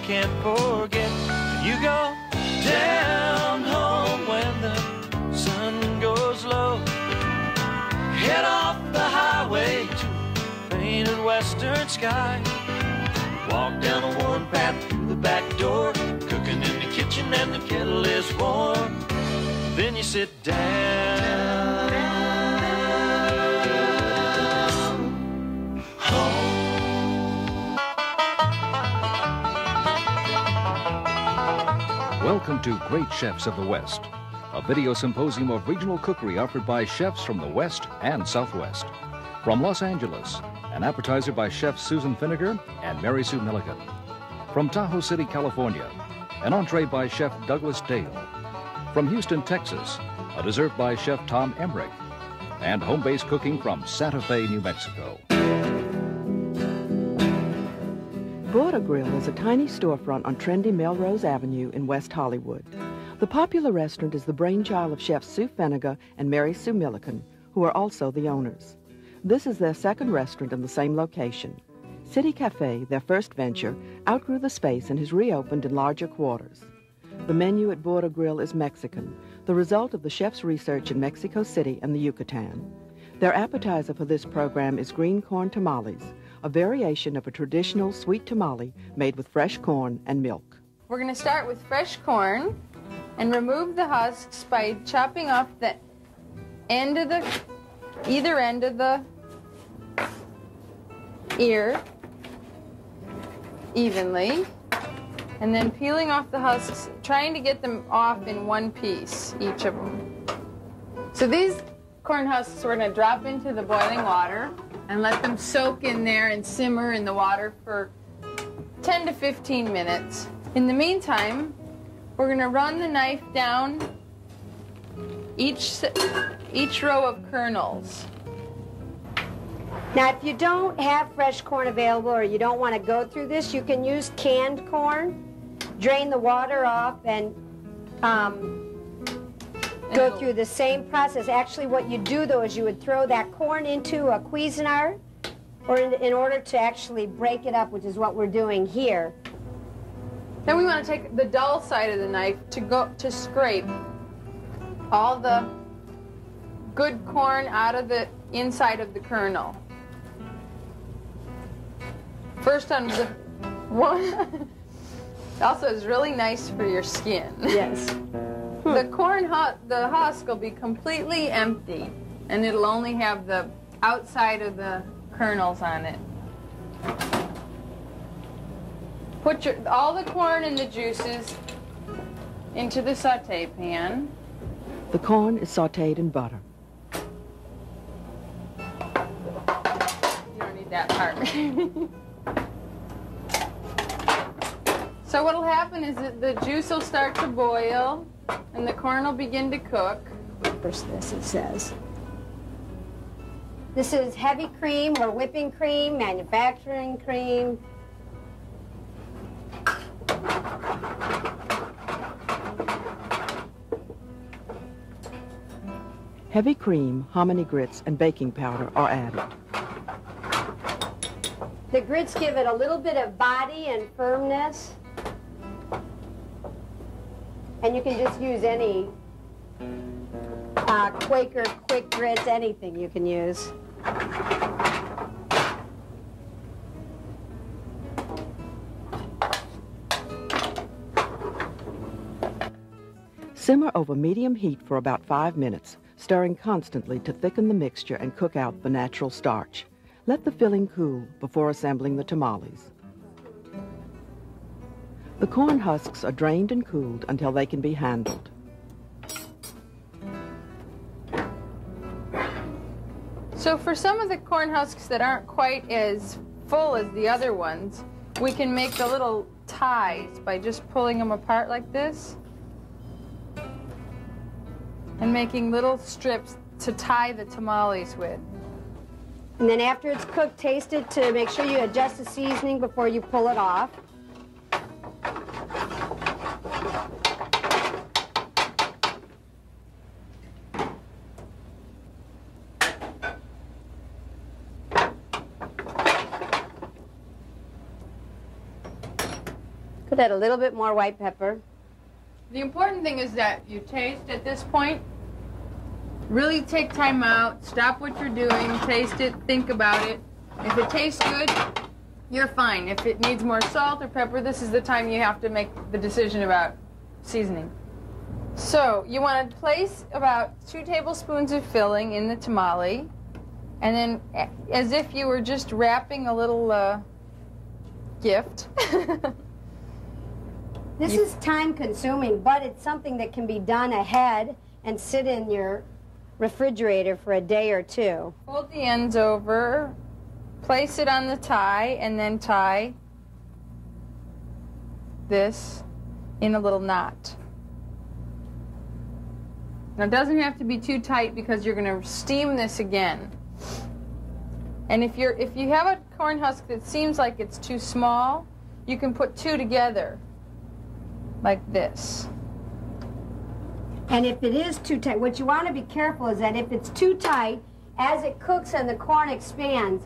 can't forget. You go down home when the sun goes low. Head off the highway to painted western sky. Walk down a worn path through the back door, cooking in the kitchen and the kettle is warm. Then you sit down home. Welcome to Great Chefs of the West, a video symposium of regional cookery offered by chefs from the West and Southwest. From Los Angeles, an appetizer by Chef Susan Feniger and Mary Sue Milliken. From Tahoe City, California, an entree by Chef Douglas Dale. From Houston, Texas, a dessert by Chef Tom Emmerich. And home-based cooking from Santa Fe, New Mexico. Border Grill is a tiny storefront on trendy Melrose Avenue in West Hollywood. The popular restaurant is the brainchild of Chefs Sue Feniger and Mary Sue Milliken, who are also the owners. This is their second restaurant in the same location. City Cafe, their first venture, outgrew the space and has reopened in larger quarters. The menu at Border Grill is Mexican, the result of the chef's research in Mexico City and the Yucatan. Their appetizer for this program is green corn tamales, a variation of a traditional sweet tamale made with fresh corn and milk. We're going to start with fresh corn and remove the husks by chopping off the end of either end of the ear evenly, and then peeling off the husks, trying to get them off in one piece, each of them. So these corn husks we're going to drop into the boiling water and let them soak in there and simmer in the water for 10 to 15 minutes. In the meantime, we're going to run the knife down each row of kernels. Now, if you don't have fresh corn available or you don't want to go through this, you can use canned corn, drain the water off, and go through the same process. Actually, what you do, though, is you would throw that corn into a Cuisinart, or in order to actually break it up, which is what we're doing here. Then we want to take the dull side of the knife to scrape all the good corn out of the inside of the kernel. First on the one. Also, it's really nice for your skin. Yes. The corn, the husk will be completely empty, and it'll only have the outside of the kernels on it. Put all the corn and the juices into the saute pan. The corn is sautéed in butter. You don't need that part. So what'll happen is that the juice will start to boil and the corn will begin to cook. Where's this, it says. This is heavy cream or whipping cream, manufacturing cream. Heavy cream, hominy grits, and baking powder are added. The grits give it a little bit of body and firmness. And you can just use any Quaker quick grits, anything you can use. Simmer over medium heat for about 5 minutes, stirring constantly to thicken the mixture and cook out the natural starch. Let the filling cool before assembling the tamales. The corn husks are drained and cooled until they can be handled. So for some of the corn husks that aren't quite as full as the other ones, we can make the little ties by just pulling them apart like this and making little strips to tie the tamales with. And then after it's cooked, taste it to make sure you adjust the seasoning before you pull it off. Could add a little bit more white pepper. The important thing is that you taste at this point. Really take time out, stop what you're doing, taste it, think about it. If it tastes good, you're fine. If it needs more salt or pepper, this is the time you have to make the decision about seasoning. So you want to place about 2 tablespoons of filling in the tamale, and then as if you were just wrapping a little gift. This is time consuming, but it's something that can be done ahead and sit in your refrigerator for a day or 2. Fold the ends over, place it on the tie, and then tie this in a little knot. Now it doesn't have to be too tight because you're going to steam this again. And if you have a corn husk that seems like it's too small, you can put 2 together like this. And if it is too tight, what you want to be careful is that if it's too tight, as it cooks and the corn expands,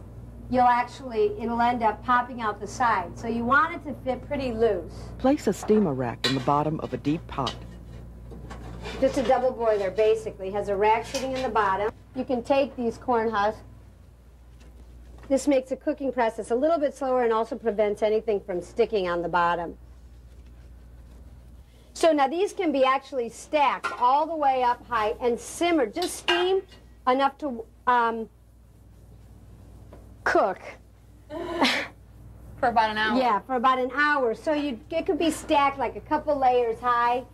it'll end up popping out the side. So you want it to fit pretty loose. Place a steamer rack in the bottom of a deep pot. Just a double boiler, basically. Has a rack sitting in the bottom. You can take these corn husks. This makes the cooking process a little bit slower and also prevents anything from sticking on the bottom. So now these can be actually stacked all the way up high and simmered, just steam enough to cook. For about an hour? Yeah, for about an hour. So it could be stacked like a couple layers high.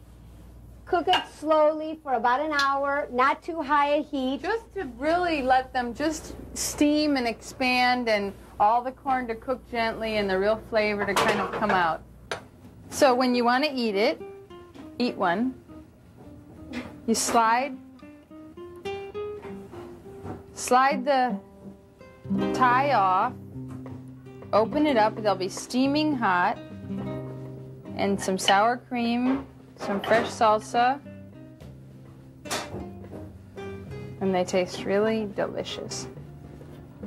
Cook it slowly for about an hour, not too high a heat. Just to really let them just steam and expand and all the corn to cook gently and the real flavor to kind of come out. So when you want to eat one, you slide the tie off, open it up, they'll be steaming hot, and some sour cream, some fresh salsa, and they taste really delicious.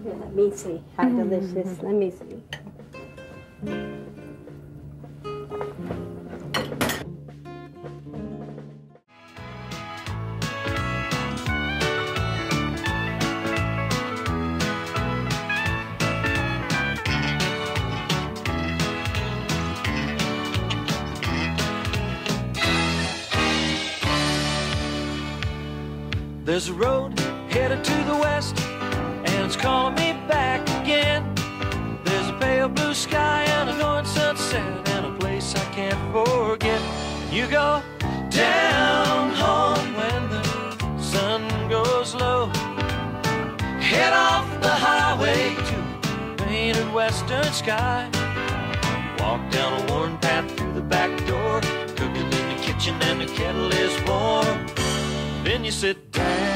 Here, let me see how delicious. Let me see. There's a road headed to the west, and it's calling me back again. There's a pale blue sky and a northern sunset, and a place I can't forget. You go down home when the sun goes low, head off the highway to a painted western sky. Walk down a worn path through the back door, cooking in the kitchen and the kettle is warm. Then you sit down